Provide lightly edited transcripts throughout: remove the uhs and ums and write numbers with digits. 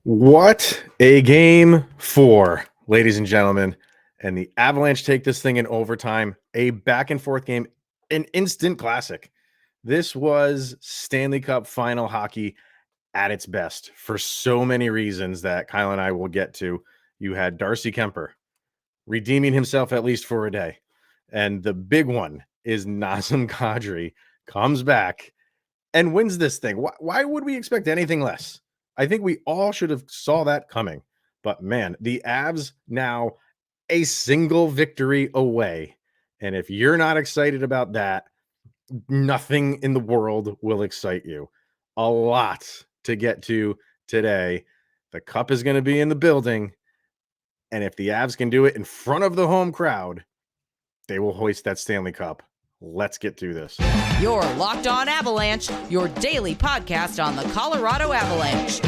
What a game four, ladies and gentlemen. And the Avalanche take this thing in overtime, a back and forth game, an instant classic. This was Stanley Cup Final hockey at its best for so many reasons that Kyle and I will get to. You had Darcy Kuemper redeeming himself at least for a day. And the big one is Nazem Kadri comes back and wins this thing. Why would we expect anything less? I think we all should have saw that coming. But man, the Avs now a single victory away. And if you're not excited about that, nothing in the world will excite you. A lot to get to today. The cup is going to be in the building. And if the Avs can do it in front of the home crowd, they will hoist that Stanley Cup. Let's get through this. You're Locked On Avalanche, your daily podcast on the Colorado Avalanche.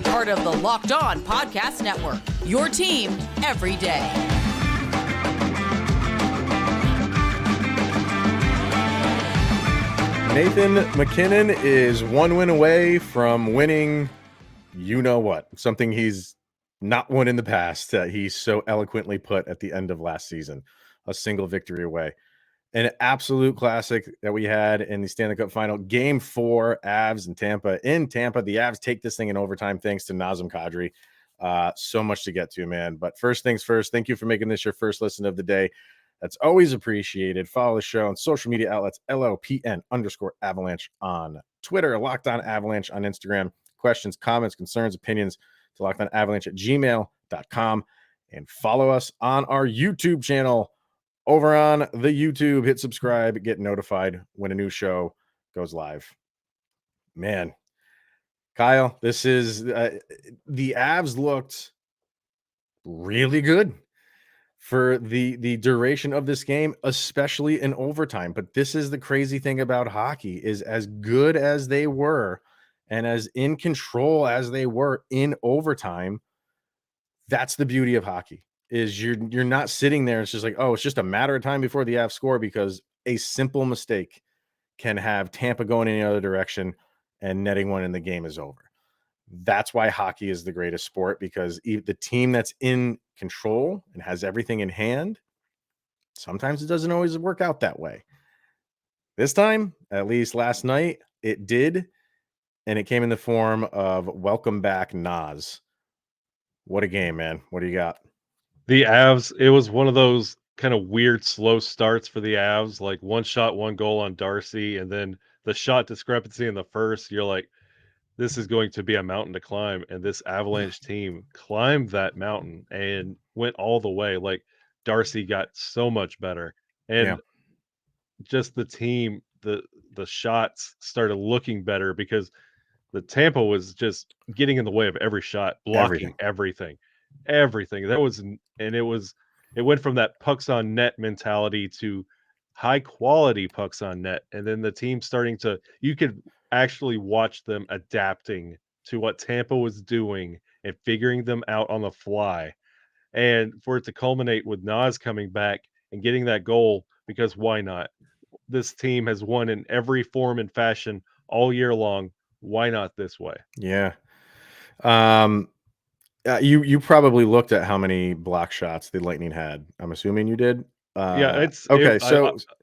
Part of the Locked On Podcast Network, your team every day. Nathan MacKinnon is one win away from winning, you know what, something he's not won in the past that he so eloquently put at the end of last season, a single victory away. An absolute classic that we had in the Stanley Cup Final, Game 4, Avs and Tampa. In Tampa, the Avs take this thing in overtime thanks to Nazem Kadri. So much to get to, man. But first things first, thank you for making this your first listen of the day. That's always appreciated. Follow the show on social media outlets, LOPN_Avalanche on Twitter, Locked On Avalanche on Instagram. Questions, comments, concerns, opinions to lockedonavalanche@gmail.com. And follow us on our YouTube channel. Over on the YouTube, hit subscribe, get notified when a new show goes live. Man, Kyle, this is the Avs looked really good for the duration of this game, especially in overtime. But this is the crazy thing about hockey is as good as they were and as in control as they were in overtime, that's the beauty of hockey. Is you're not sitting there. It's just like, oh, it's just a matter of time before the Avs score because a simple mistake can have Tampa going in the other direction and netting one and the game is over. That's why hockey is the greatest sport because the team that's in control and has everything in hand, sometimes it doesn't always work out that way. This time, at least last night, it did, and it came in the form of welcome back Nas. What a game, man. What do you got? The Avs, it was one of those kind of weird slow starts for the Avs, like one shot, one goal on Darcy, and then the shot discrepancy in the first, you're like, this is going to be a mountain to climb. And this Avalanche team climbed that mountain and went all the way. Like Darcy got so much better. And just the team, the shots started looking better because the Tampa was just getting in the way of every shot, blocking everything. That was, and it went from that pucks on net mentality to high quality pucks on net. And then the team starting to, you could actually watch them adapting to what Tampa was doing and figuring them out on the fly. And for it to culminate with Nas coming back and getting that goal, because why not? This team has won in every form and fashion all year long. Why not this way? Yeah. You probably looked at how many block shots the Lightning had. I'm assuming you did. Yeah, it's okay.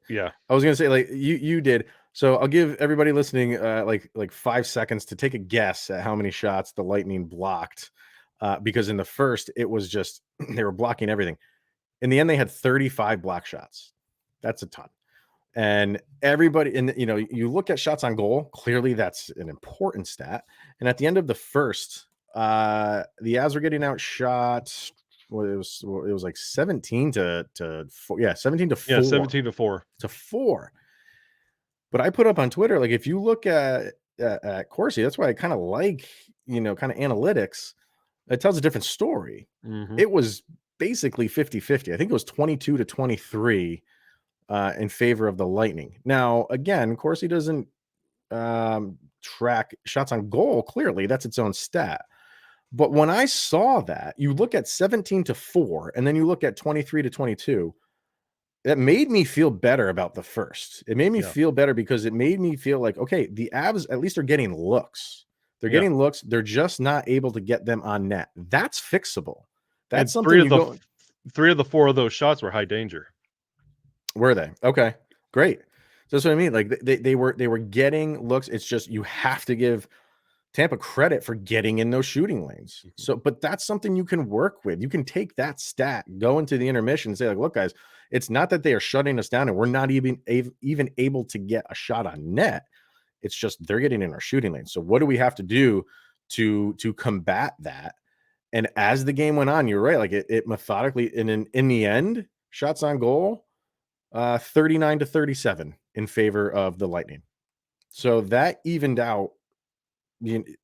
Yeah, I was gonna say like you did. So I'll give everybody listening like 5 seconds to take a guess at how many shots the Lightning blocked. Because in the first it was just they were blocking everything. In the end, they had 35 block shots. That's a ton. And everybody, and you look at shots on goal. Clearly, that's an important stat. And at the end of the first, the Avs were getting outshot. Well, it was like 17 to 4. Yeah, 17 to 4. Yeah, 17 to 4. To 4. But I put up on Twitter, like if you look at Corsi, that's why I kind of like, kind of analytics. It tells a different story. Mm-hmm. It was basically 50-50. I think it was 22 to 23 in favor of the Lightning. Now, again, Corsi doesn't track shots on goal. Clearly, that's its own stat. But when I saw that, you look at 17 to 4, and then you look at 23 to 22, that made me feel better about the first. It made me feel better because it made me feel like, okay, the Avs at least are getting looks. They're Yeah. getting looks. They're just not able to get them on net. That's fixable. That's And something you go. 3 of the 4 of those shots were high danger. Were they? Okay, great. So that's what I mean. Like they were getting looks. It's just you have to give Tampa credit for getting in those shooting lanes. So, but that's something you can work with. You can take that stat, go into the intermission and say, like, look, guys, it's not that they are shutting us down and we're not even able to get a shot on net. It's just they're getting in our shooting lane. So what do we have to do to combat that? And as the game went on, you're right. Like it methodically, and in the end, shots on goal, 39-37 in favor of the Lightning. So that evened out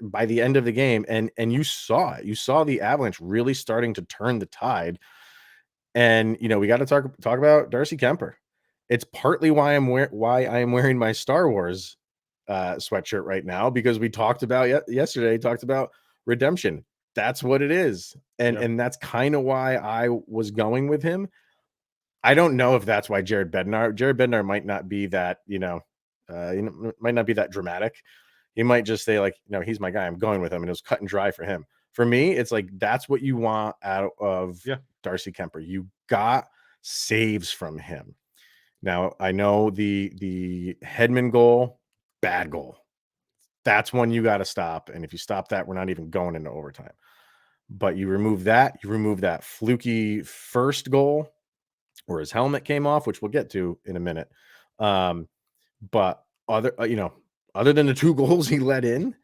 by the end of the game, and you saw it. You saw the Avalanche really starting to turn the tide. And we got to talk about Darcy Kuemper. It's partly why I am wearing my Star Wars sweatshirt right now, because we talked about yesterday. Talked about redemption. That's what it is, and that's kind of why I was going with him. I don't know if that's why Jared Bednar might not be that might not be that dramatic. He might just say, like, he's my guy. I'm going with him. And it was cut and dry for him. For me, it's like, that's what you want out of Darcy Kuemper. You got saves from him. Now, I know the Hedman goal, bad goal. That's one you got to stop. And if you stop that, we're not even going into overtime. But you remove that fluky first goal where his helmet came off, which we'll get to in a minute. But other than the 2 goals he let in,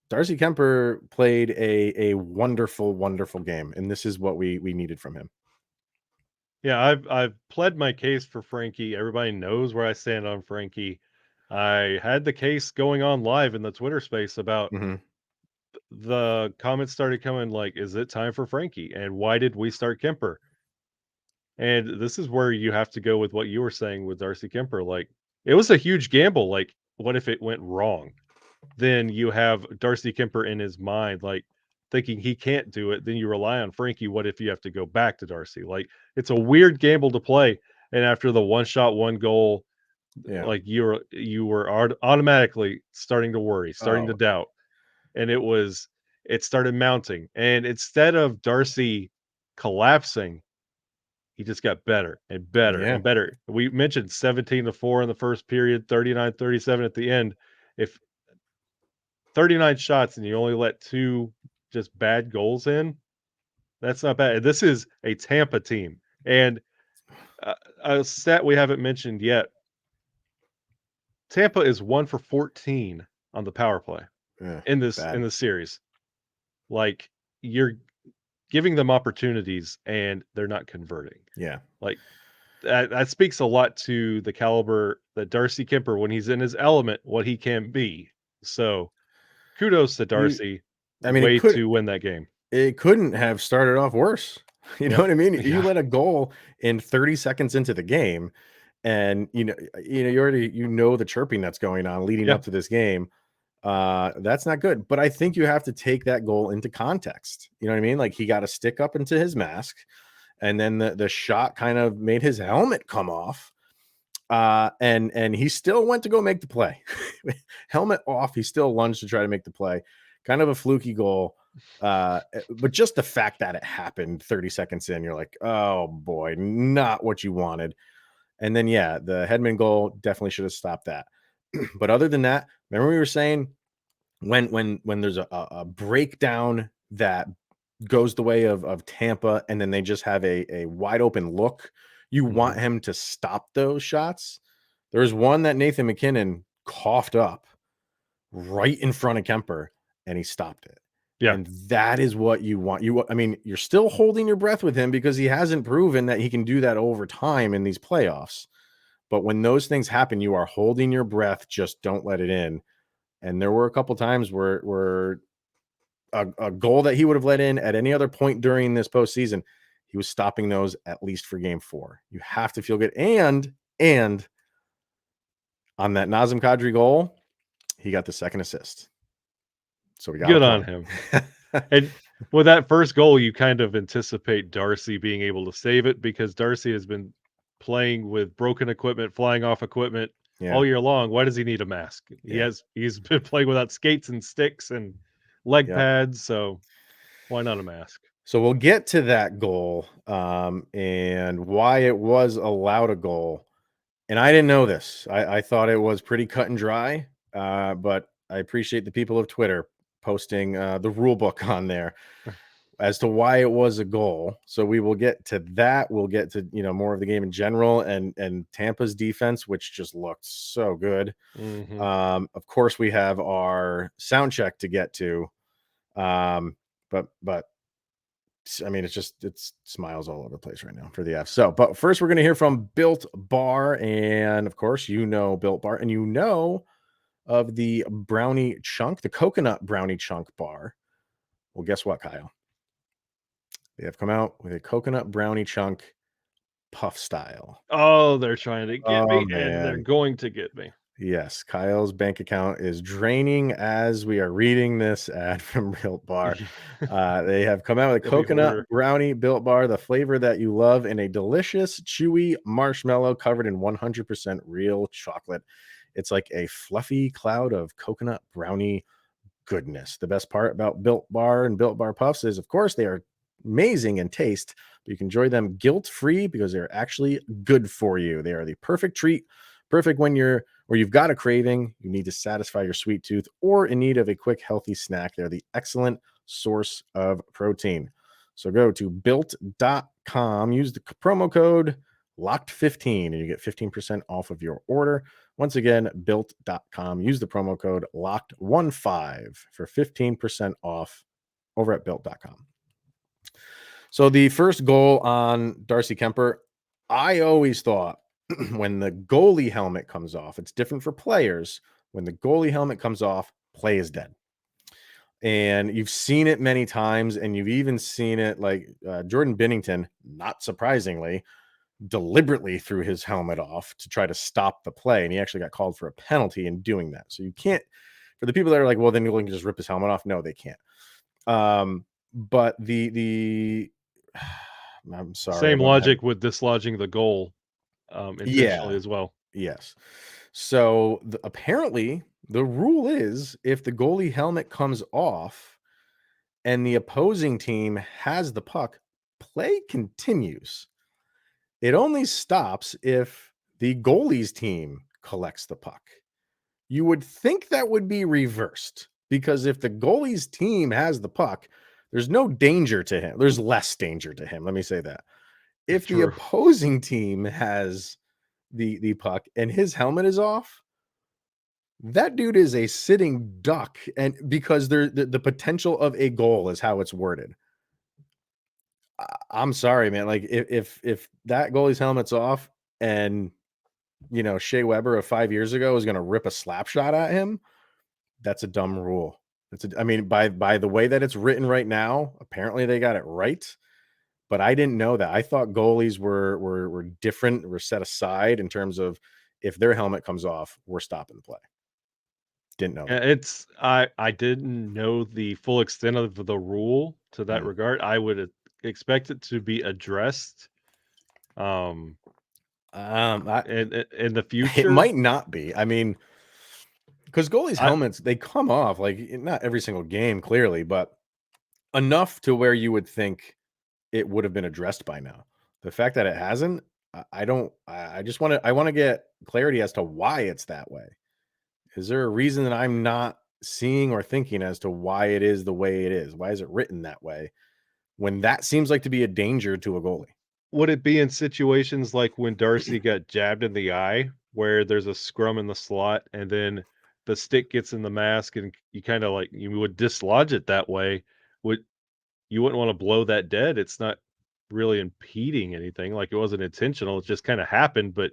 Darcy Kuemper played a wonderful, wonderful game, and this is what we needed from him. Yeah, I've pled my case for Frankie. Everybody knows where I stand on Frankie. I had the case going on live in the Twitter space about the comments started coming like, is it time for Frankie? And why did we start Kuemper? And this is where you have to go with what you were saying with Darcy Kuemper. Like, it was a huge gamble. Like, what if it went wrong? Then you have Darcy Kuemper in his mind, like thinking he can't do it. Then you rely on Frankie. What if you have to go back to Darcy? Like, it's a weird gamble to play. And after the 1 shot, 1 goal, like you were automatically starting to worry, starting to doubt. And it started mounting. And instead of Darcy collapsing, he just got better and better and better. We mentioned 17-4 in the first period, 39-37 at the end. If 39 shots and you only let 2 just bad goals in, that's not bad. This is a Tampa team. And a stat we haven't mentioned yet, Tampa is 1 for 14 on the power play in this series. Like, you're giving them opportunities and they're not converting. Yeah. Like, that speaks a lot to the caliber that Darcy Kuemper, when he's in his element, what he can be. So kudos to Darcy. To win that game. It couldn't have started off worse. You know what I mean? You let a goal in 30 seconds into the game, and you already the chirping that's going on leading up to this game. That's not good. But I think you have to take that goal into context. You know what I mean? Like, he got a stick up into his mask, and then the shot kind of made his helmet come off. And he still went to go make the play. Helmet off, he still lunged to try to make the play. Kind of a fluky goal. But just the fact that it happened 30 seconds in, you're like, oh boy, not what you wanted. And then the Hedman goal definitely should have stopped that. But other than that, remember we were saying when there's a breakdown that goes the way of Tampa, and then they just have a wide open look, you want him to stop those shots. There's one that Nathan MacKinnon coughed up right in front of Kuemper, and he stopped it. Yeah. And that is what you want. You're still holding your breath with him because he hasn't proven that he can do that over time in these playoffs. But when those things happen, you are holding your breath. Just don't let it in. And there were a couple times where a goal that he would have let in at any other point during this postseason, he was stopping those at least for game 4. You have to feel good. And on that Nazem Kadri goal, he got the second assist. So we got good on him. And with that first goal, you kind of anticipate Darcy being able to save it, because Darcy has been playing with broken equipment, flying off equipment. all year long. Why does he need a mask? He's been playing without skates and sticks and leg pads, so why not a mask? So we'll get to that goal and why it was allowed a goal. And I didn't know this. I thought it was pretty cut and dry, but I appreciate the people of Twitter posting the rule book on there as to why it was a goal. So we will get to that. We'll get to more of the game in general and Tampa's defense, which just looked so good. Of course, we have our sound check to get to, but I mean, it's smiles all over the place right now for the F. So, but first we're going to hear from Built Bar. And of course, Built Bar, and of the brownie chunk, the coconut brownie chunk bar. Well, guess what, Kyle? They have come out with a coconut brownie chunk puff style. Oh, they're trying to get me, man. and they're going to get me. Yes, Kyle's bank account is draining as we are reading this ad from Built Bar. They have come out with a coconut brownie Built Bar, the flavor that you love, in a delicious, chewy marshmallow covered in 100% real chocolate. It's like a fluffy cloud of coconut brownie goodness. The best part about Built Bar and Built Bar Puffs is, of course, they are amazing in taste, but you can enjoy them guilt-free because they're actually good for you. They are the perfect treat, perfect when you've got a craving, you need to satisfy your sweet tooth, or in need of a quick, healthy snack. They're the excellent source of protein. So go to built.com, use the promo code LOCKED15, and you get 15% off of your order. Once again, built.com, use the promo code LOCKED15 for 15% off over at built.com. So the first goal on Darcy Kuemper, I always thought when the goalie helmet comes off, it's different for players. When the goalie helmet comes off, play is dead. And you've seen it many times, and you've even seen it like Jordan Binnington, not surprisingly, deliberately threw his helmet off to try to stop the play, and he actually got called for a penalty in doing that. So you can't, for the people that are like, well, then you can just rip his helmet off. No, they can't. But I'm sorry. Same logic with dislodging the goal intentionally as well. Yes. So apparently the rule is if the goalie helmet comes off and the opposing team has the puck, play continues. It only stops if the goalie's team collects the puck. You would think that would be reversed, because if the goalie's team has the puck, there's no danger to him. There's less danger to him. Let me say that. If the opposing team has the puck and his helmet is off, that dude is a sitting duck, and because the potential of a goal is how it's worded. I'm sorry, man. Like if that goalie's helmet's off and Shea Weber of 5 years ago is going to rip a slap shot at him, that's a dumb rule. I mean, by the way that it's written right now, apparently they got it right. But I didn't know that. I thought goalies were different, were set aside in terms of if their helmet comes off, we're stopping the play. Didn't know that. I didn't know the full extent of the rule to that regard. I would expect it to be addressed in the future. It might not be. I mean, because goalies' helmets, they come off, like, not every single game, clearly, but enough to where you would think it would have been addressed by now. The fact that it hasn't, I want to get clarity as to why it's that way. Is there a reason that I'm not seeing or thinking as to why it is the way it is? Why is it written that way when that seems like to be a danger to a goalie? Would it be in situations like when Darcy got jabbed in the eye, where there's a scrum in the slot and then the stick gets in the mask and you kind of like, you would dislodge it that way? You wouldn't want to blow that dead. It's not really impeding anything. Like, it wasn't intentional. It just kind of happened. But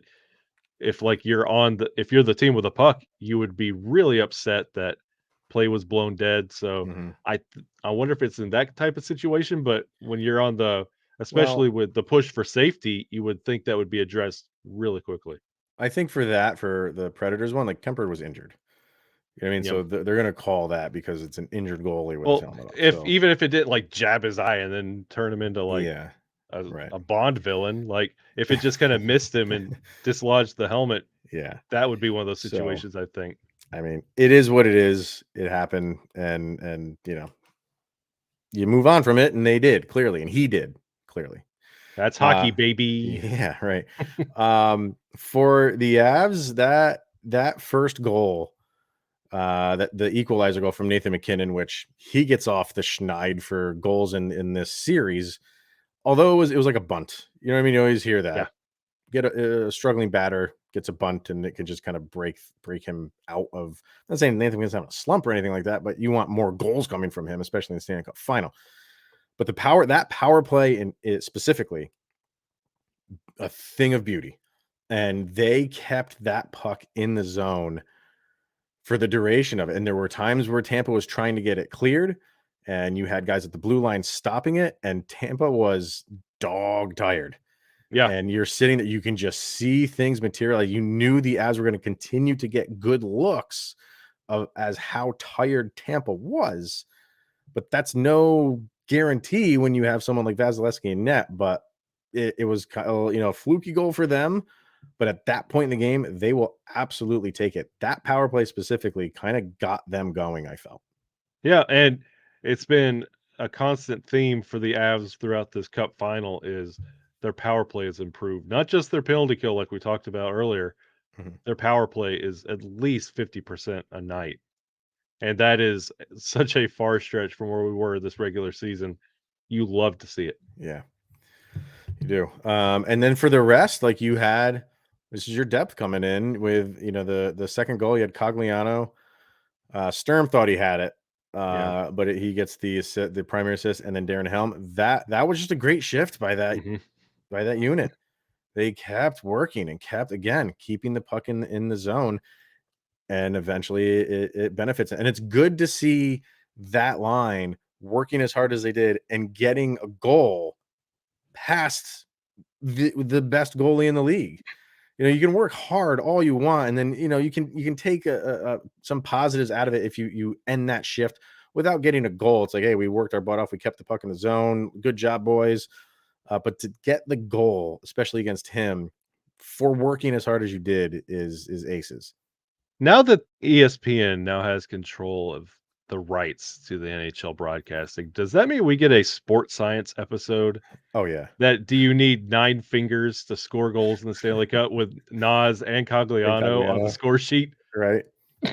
if you're the team with a puck, you would be really upset that play was blown dead. So I wonder if it's in that type of situation. But when you're on especially with the push for safety, you would think that would be addressed really quickly. I think for the Predators one, like, Kuemper was injured. You know what I mean? Yep. So they're going to call that because it's an injured goalie with his helmet off. Even if it did jab his eye and then turn him into Right. a Bond villain. Like if it just kind of missed him and dislodged the helmet, Yeah. that would be one of those So, situations, I think. I mean, it is what it is. It happened, and you move on from it, and they did clearly, and he did clearly. That's Uh, hockey, baby. yeah, right. For the Avs, that first goal, that the equalizer goal from Nathan MacKinnon, which he gets off the schneid for goals in this series. Although it was like a bunt. You know what I mean? You always hear Yeah. that. Get a struggling batter gets a bunt, and it can just kind of break him out of. I'm not saying Nathan MacKinnon's having a slump or anything like that, but you want more goals coming from him, especially in the Stanley Cup Final. But that power play in it specifically, a thing of beauty. And they kept that puck in the zone for the duration of it. And there were times where Tampa was trying to get it cleared, and you had guys at the blue line stopping it, and Tampa was dog tired. Yeah. And you're sitting there, you can just see things materialize. You knew the Avs were going to continue to get good looks of as how tired Tampa was, but that's no guarantee when you have someone like Vasilevsky in net. But it was kind of, a fluky goal for them. But at that point in the game, they will absolutely take it. That power play specifically kind of got them going, I felt. Yeah, and it's been a constant theme for the Avs throughout this cup final is their power play has improved. Not just their penalty kill like we talked about earlier. Mhm. Their power play is at least 50% a night. And that is such a far stretch from where we were this regular season. You love to see it. Yeah, you do. And then for the rest, like this is your depth coming in with, the second goal. You had Cogliano. Sturm thought he had it, Yeah. but he gets the primary assist, and then Darren Helm. That was just a great shift by that Mhm. unit. They kept working and kept again keeping the puck in the zone, and eventually it benefits. And it's good to see that line working as hard as they did and getting a goal past the best goalie in the league. You can work hard all you want, and then you can take some positives out of it if you end that shift without getting a goal. It's like, hey, we worked our butt off, we kept the puck in the zone, good job, boys. But to get the goal, especially against him, for working as hard as you did, is aces. Now that ESPN now has control of the rights to the NHL broadcasting, does that mean we get a sports science episode? Oh yeah, That do you need 9 fingers to score goals in the Stanley Cup with Nas and and Cogliano on the Cogliano, score sheet? right? Oh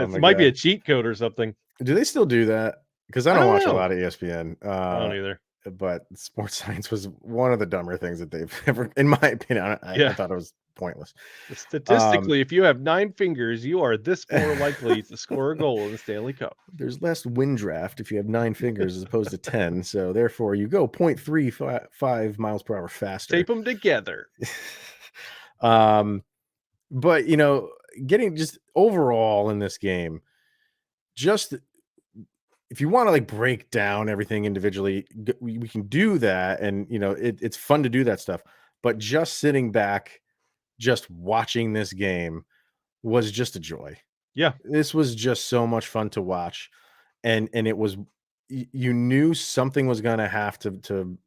It my might be god, a cheat code or something. do they still do that? Because I I don't don't watch a know. lot of ESPN. I don't either. But sports science was one of the dumber things that they've ever, in my opinion. I Yeah. thought it was pointless. Um, Statistically, if you have 9 fingers, you are this more likely to score a goal in the Stanley Cup. there's less wind draft if you have 9 fingers as opposed to 10. So therefore, you go 0.35 miles per hour faster. Tape them together. um, but getting just overall in this game, just if you want to like break down everything individually, we can do that, and it's fun to do that stuff. But just sitting back, just watching this game was just a joy. Yeah. This was just so much fun to watch, and it was you knew something was going to have to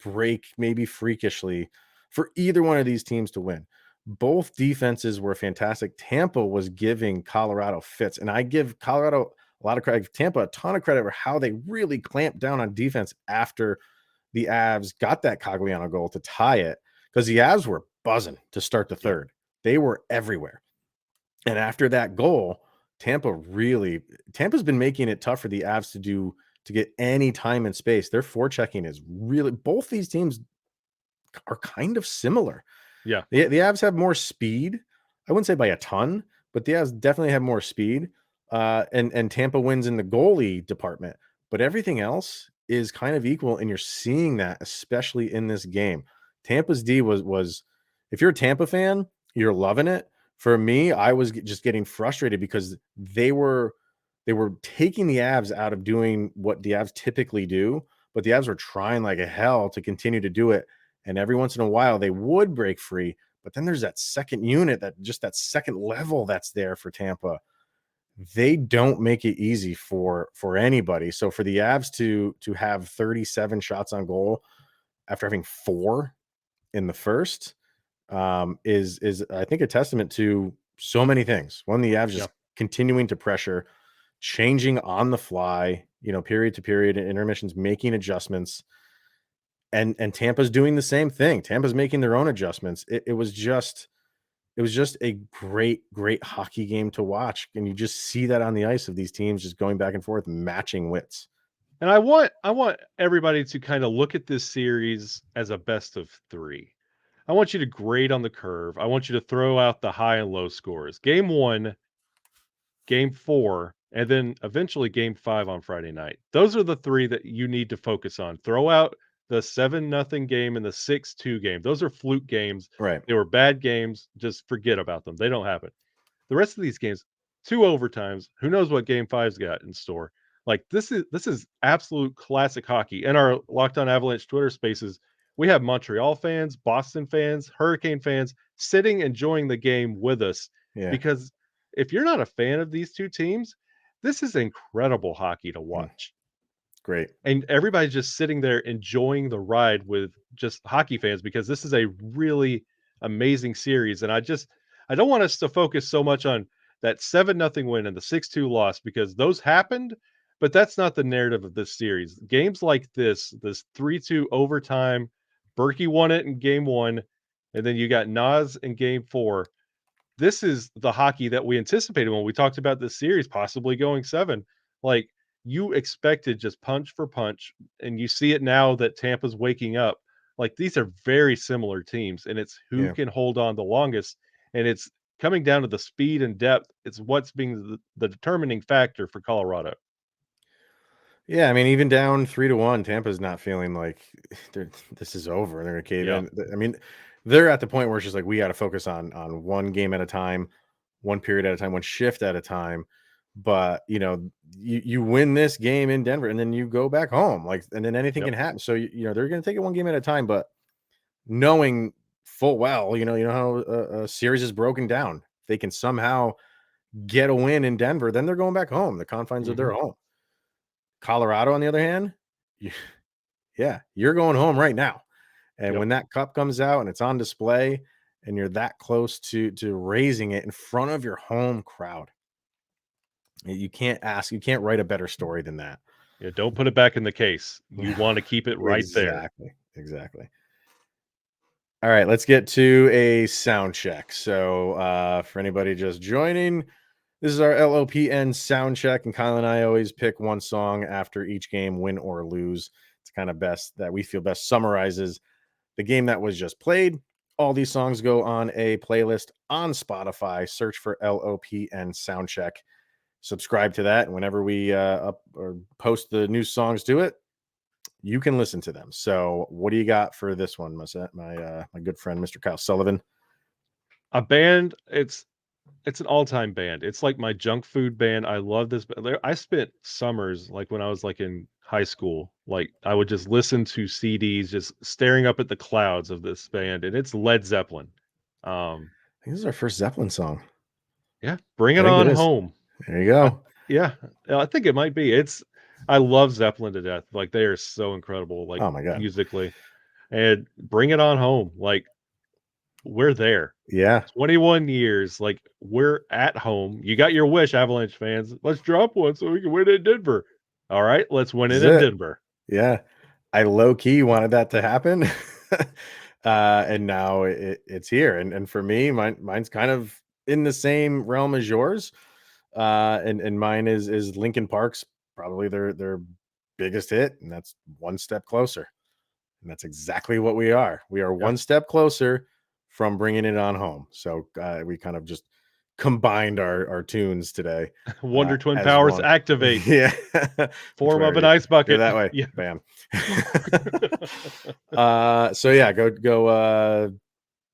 break maybe freakishly for either one of these teams to win. Both defenses were fantastic. Tampa was giving Colorado fits, and I give Colorado a lot of credit, Tampa a ton of credit for how they really clamped down on defense after the Avs got that Cogliano goal to tie it, because the Avs were buzzing to start the Yeah. third. They were everywhere. And after that goal, Tampa's been making it tough for the Avs to get any time and space. Their forechecking is really, both these teams are kind of similar. Yeah. The Avs have more speed. I wouldn't say by a ton, but the Avs definitely have more speed. And Tampa wins in the goalie department, but everything else is kind of equal, and you're seeing that especially in this game. Tampa's D was if you're a Tampa fan, you're loving it. For me, I was just getting frustrated because they were taking the Avs out of doing what the Avs typically do, but the Avs were trying like a hell to continue to do it. And every once in a while they would break free, but then there's that second unit, that second level that's there for Tampa. They don't make it easy for anybody. So for the Avs to have 37 shots on goal after having 4 in the first, is I think a testament to so many things. One, the Avs just continuing to pressure, changing on the fly, period to period, intermissions, making adjustments, and Tampa's doing the same thing. Tampa's making their own adjustments. It was just a great hockey game to watch, and you just see that on the ice of these teams just going back and forth, matching wits. And I want everybody to kind of look at this series as a best of 3. I want you to grade on the curve. I want you to throw out the high and low scores. Game 1, game 4, and then eventually game 5 on Friday night. Those are the 3 that you need to focus on. Throw out the 7-0 game and the 6-2 game. Those are fluke games. Right. They were bad games. Just forget about them. They don't happen. The rest of these games, 2 overtimes. Who knows what game 5's got in store? Like this is absolute classic hockey. In our Locked On Avalanche Twitter spaces, we have Montreal fans, Boston fans, Hurricane fans sitting enjoying the game with us. Yeah. Because if you're not a fan of these 2 teams, this is incredible hockey to watch. Great. And everybody's just sitting there enjoying the ride with just hockey fans, because this is a really amazing series. And I don't want us to focus so much on that 7-0 win and the 6-2 loss, because those happened, but that's not the narrative of this series. Games like this 3-2 overtime, Berkey won it in game 1, and then you got Naz in game 4. This is the hockey that we anticipated when we talked about this series possibly going 7. Like, you expected just punch for punch, and you see it now that Tampa's waking up. Like, these are very similar teams, and it's who can hold on the longest, and it's coming down to the speed and depth. It's what's being the determining factor for Colorado. Yeah, I mean, even down 3-1, Tampa's not feeling like this is over and they're going to cave in. I mean, they're at the point where it's just like, we got to focus on one game at a time, one period at a time, one shift at a time. But, you win this game in Denver and then you go back home, and then anything can happen. So, they're going to take it one game at a time, but knowing full well, how a series is broken down. If they can somehow get a win in Denver, then they're going back home, the confines of their home. Colorado, on the other hand, you're going home right now. And when that cup comes out and it's on display and you're that close to raising it in front of your home crowd, you can't write a better story than that. Yeah, don't put it back in the case. You want to keep it right there. Exactly. All right, let's get to a sound check. So for anybody just joining, this is our LOPN sound check, and Kyle and I always pick one song after each game, win or lose. It's kind of best that we feel best summarizes the game that was just played. All these songs go on a playlist on Spotify. Search for LOPN sound check. Subscribe to that, and whenever we up or post the new songs to it, you can listen to them. So, what do you got for this one, my good friend, Mr. Kyle Sullivan? A band. It's an all-time band. It's like my junk food band. I love this. I spent summers, like when I was like in high school, like I would just listen to CDs, just staring up at the clouds of this band, and it's Led Zeppelin. I think this is our first Zeppelin song. Yeah, Bring It On Home. There you go. I think it might be. I love Zeppelin to death. Like, they are so incredible, like, oh my God, musically. And Bring It On Home, like, we're there. Yeah. 21 years. Like, we're at home. You got your wish, Avalanche fans. Let's drop one so we can win in Denver. All right, let's win it in Denver. Yeah. I low-key wanted that to happen. And now it's here. And for me, mine's kind of in the same realm as yours. And mine is Linkin Park's probably their biggest hit, and that's One Step Closer. And that's exactly what we are. We are one step closer from bringing it on home. So we kind of just combined our tunes today. Wonder Twin powers activate. Yeah. Form of an ice bucket. That way. Yeah. Bam. So yeah, go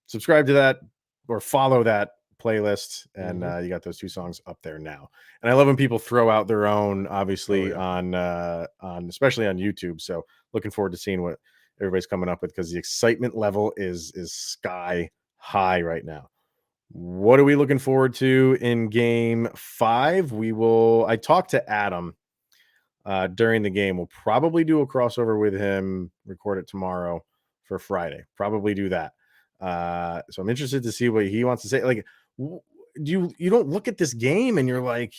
subscribe to that or follow that playlist, and you got those 2 songs up there now. And I love when people throw out their own, obviously, on especially on YouTube. So looking forward to seeing what everybody's coming up with, because the excitement level is sky high right now. What are we looking forward to in game 5? I talked to Adam during the game. We'll probably do a crossover with him, record it tomorrow. for Friday. Probably do that. So I'm interested to see what he wants to say. Like, you don't look at this game and you're like,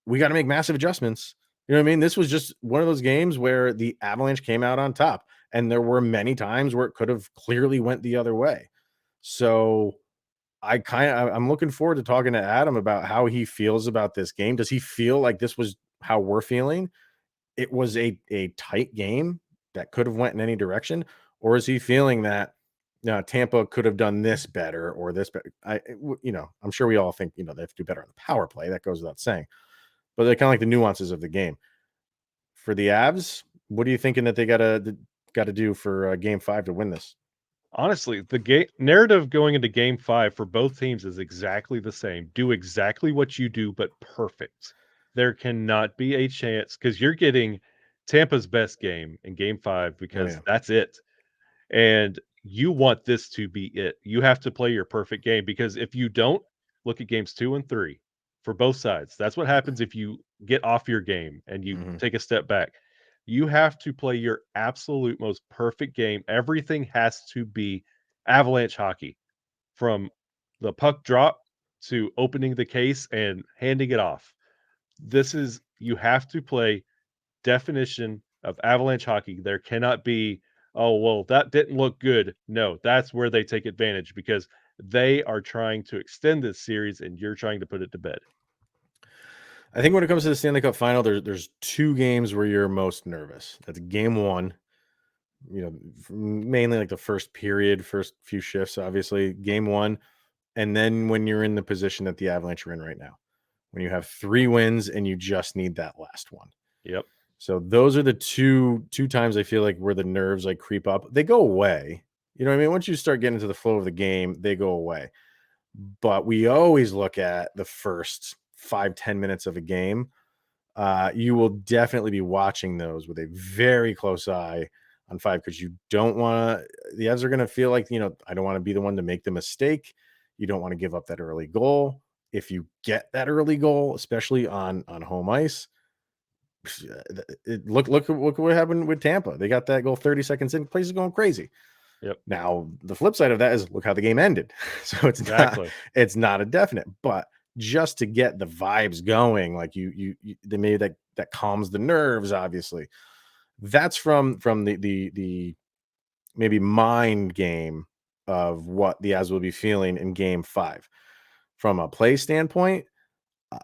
we got to make massive adjustments. You know what I mean? This was just one of those games where the Avalanche came out on top, and there were many times where it could have clearly went the other way. So I'm looking forward to talking to Adam about how he feels about this game. Does he feel like this was how we're feeling? It was a tight game that could have went in any direction, or is he feeling that Tampa could have done this better or this better? I'm sure we all think they have to do better on the power play. That goes without saying, but they're kind of like the nuances of the game. For the Avs, what are you thinking that they got to do for Game 5 to win this? Honestly, the game narrative going into Game 5 for both teams is exactly the same. Do exactly what you do, but perfect. There cannot be a chance because you're getting Tampa's best game in Game 5 because that's it. And you want this to be it. You have to play your perfect game because if you don't, look at games 2 and 3 for both sides. That's what happens if you get off your game and you take a step back. You have to play your absolute most perfect game. Everything has to be Avalanche hockey from the puck drop to opening the case and handing it off. You have to play definition of Avalanche hockey. There cannot be, oh, well, that didn't look good. No, that's where they take advantage because they are trying to extend this series and you're trying to put it to bed. I think when it comes to the Stanley Cup Final, there's two games where you're most nervous. That's Game 1, mainly like the first period, first few shifts, obviously, Game 1, and then when you're in the position that the Avalanche are in right now, when you have 3 wins and you just need that last one. Yep. So those are the two times I feel like where the nerves like creep up. They go away. You know what I mean? Once you start getting into the flow of the game, they go away. But we always look at the first 5-10 minutes of a game. You will definitely be watching those with a very close eye on 5 because you don't want to. The Avs are going to feel like, I don't want to be the one to make the mistake. You don't want to give up that early goal. If you get that early goal, especially on home ice, look what happened with Tampa. They got that goal 30 seconds in. Place is going crazy. Yep. Now the flip side of that is look how the game ended. So it's not a definite, but just to get the vibes going, like they made that calms the nerves. Obviously, that's from the maybe mind game of what the Avs will be feeling in Game 5. From a play standpoint,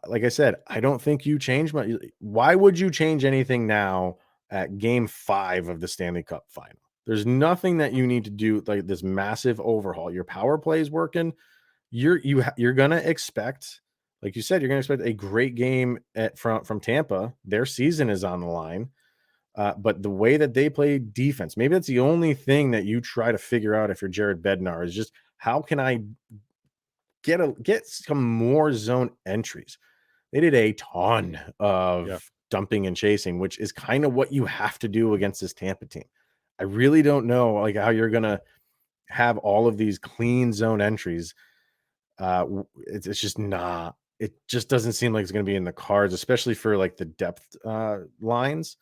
like I said, I don't think you change much. Why would you change anything now at Game 5 of the Stanley Cup Final? There's nothing that you need to do like this massive overhaul. Your power play is working. You're gonna expect, like you said, you're gonna expect a great game from Tampa. Their season is on the line. But the way that they play defense, maybe that's the only thing that you try to figure out if you're Jared Bednar is just how can I get some more zone entries. They did a ton of dumping and chasing, which is kind of what you have to do against this Tampa team. I really don't know like how you're gonna have all of these clean zone entries. It's just not. It just doesn't seem like it's going to be in the cards, especially for like the depth lines.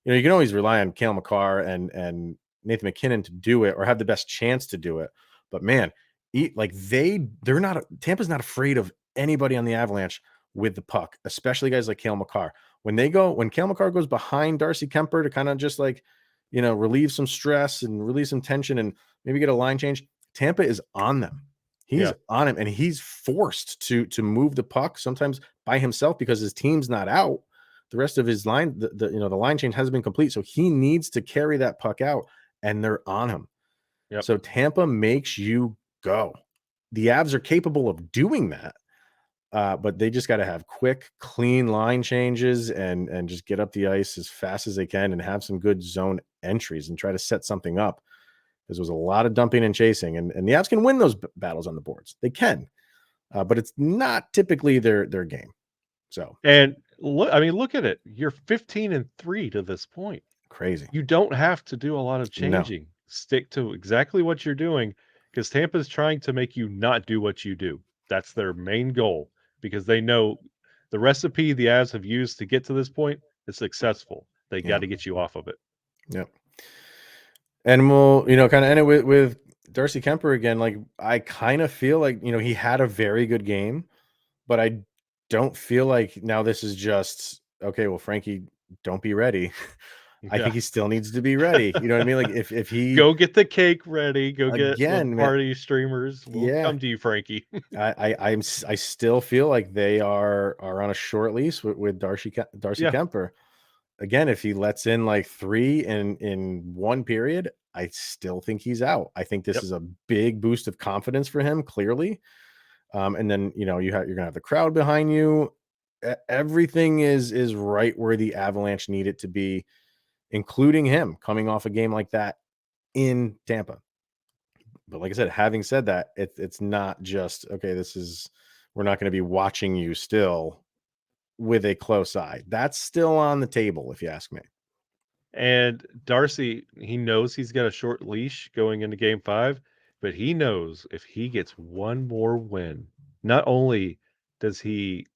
You can always rely on Cale Makar and Nathan MacKinnon to do it or have the best chance to do it. But man, they're not. Tampa's not afraid of anybody on the Avalanche with the puck, especially guys like Cale Makar. When Cale Makar goes behind Darcy Kuemper to kind of just like, relieve some stress and release some tension and maybe get a line change, Tampa is on them. He's on him and he's forced to move the puck sometimes by himself because his team's not out. The rest of his line, the line change hasn't been complete. So he needs to carry that puck out and they're on him. Yep. So Tampa makes you go. The Avs are capable of doing that. But they just got to have quick, clean line changes and just get up the ice as fast as they can and have some good zone entries and try to set something up. Because there was a lot of dumping and chasing, and the Avs can win those battles on the boards. They can, but it's not typically their game. So and look at it. You're 15-3 to this point. Crazy. You don't have to do a lot of changing. No. Stick to exactly what you're doing because Tampa's trying to make you not do what you do. That's their main goal because they know the recipe the Avs have used to get to this point is successful. They got to get you off of it. Yep. And we'll, kind of end it with Darcy Kuemper again. Like, I kind of feel like, he had a very good game, but I don't feel like now this is just, okay, well, Frankie, don't be ready. I Yeah. think he still needs to be ready. You know what I mean? Like, if he, Go get the cake ready. Go get the again, man, party streamers. We'll yeah, come to you, Frankie. I still feel like they are on a short lease with Darcy Yeah. Kuemper. Again, if he lets in like 3 in one period, I still think he's out. I think this Yep. is a big boost of confidence for him, clearly. And then you're gonna have the crowd behind you. Everything is right where the Avalanche need it to be, including him coming off a game like that in Tampa. But like I said, having said that, it's not just okay. We're not going to be watching you still with a close eye. That's still on the table, if you ask me. And Darcy, he knows he's got a short leash going into game 5, but he knows if he gets one more win, not only does he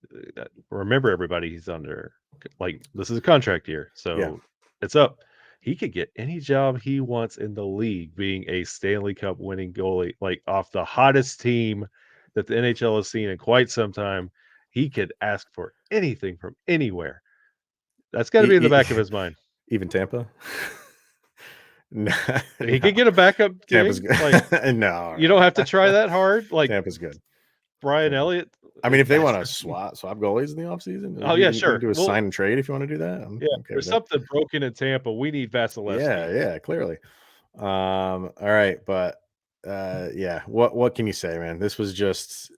remember everybody he's under, like this is a contract year, Yeah. so it's up. He could get any job he wants in the league being a Stanley Cup winning goalie, like off the hottest team that the NHL has seen in quite some time. He could ask for anything from anywhere. That's got to be in the back of his mind. Even Tampa. No, He could get a backup Tampa's gig. good. Like No, you don't have to try that hard. Like Tampa's good. Brian Tampa. Elliott. I mean, if they want to That's swap goalies in the offseason, oh we yeah, can sure. do a Well, sign and trade if you want to do that. I'm yeah. okay with There's that. something broken in Tampa. We need Vasilevsky. Yeah, clearly. All right, but yeah, what can you say, man? This was just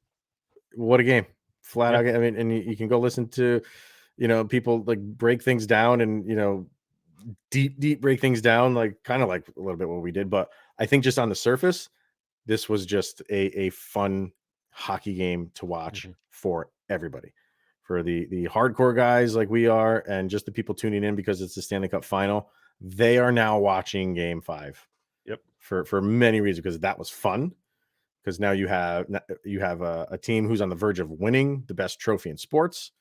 what a game. Flat Yeah. out. I mean, and you can go listen to, people like break things down and, deep break things down, like kind of like a little bit what we did. But I think just on the surface, this was just a fun hockey game to watch Mhm. for everybody, for the hardcore guys like we are, and just the people tuning in because it's the Stanley Cup Final. They are now watching Game 5 Yep. for many reasons, because that was fun. Because now you have a team who's on the verge of winning the best trophy in sports,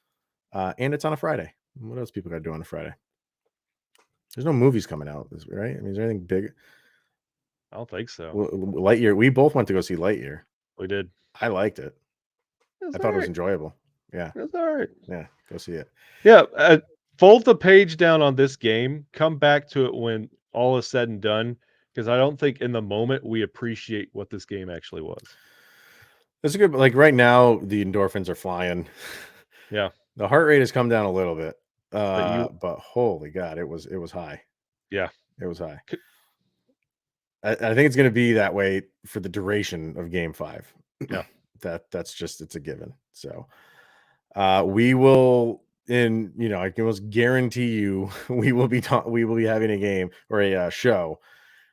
and it's on a Friday. What else people got to do on a Friday? There's no movies coming out, right? I mean, is there anything big? I don't think so. Lightyear. We both went to go see Lightyear. We did. I liked it. It's I all thought it was right. enjoyable. Yeah, It's all right. yeah. Go see it. Yeah. Fold the page down on this game. Come back to it when all is said and done, because I don't think in the moment we appreciate what this game actually was. That's a good. Like right now, the endorphins are flying. Yeah. The heart rate has come down a little bit, But you. but holy God, it was high. Yeah. It was high. C- I think it's going to be that way for the duration of Game 5. Yeah. That's just, it's a given. So we will, I can almost guarantee you we will be having a game or a show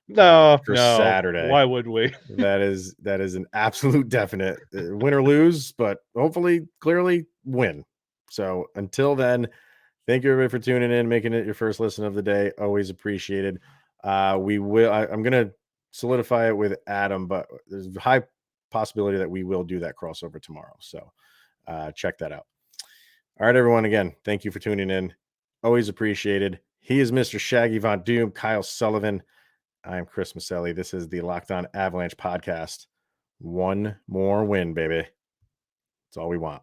No. for No. Saturday. Why would we? That is an absolute definite, win or lose, but hopefully clearly win. So until then, thank you everybody for tuning in, making it your first listen of the day. Always appreciated. I'm going to solidify it with Adam, but there's a high possibility that we will do that crossover tomorrow. So check that out. All right, everyone. Again, thank you for tuning in. Always appreciated. He is Mr. Shaggy Von Doom, Kyle Sullivan. I am Chris Maselli. This is the Locked On Avalanche podcast. One more win, baby. That's all we want.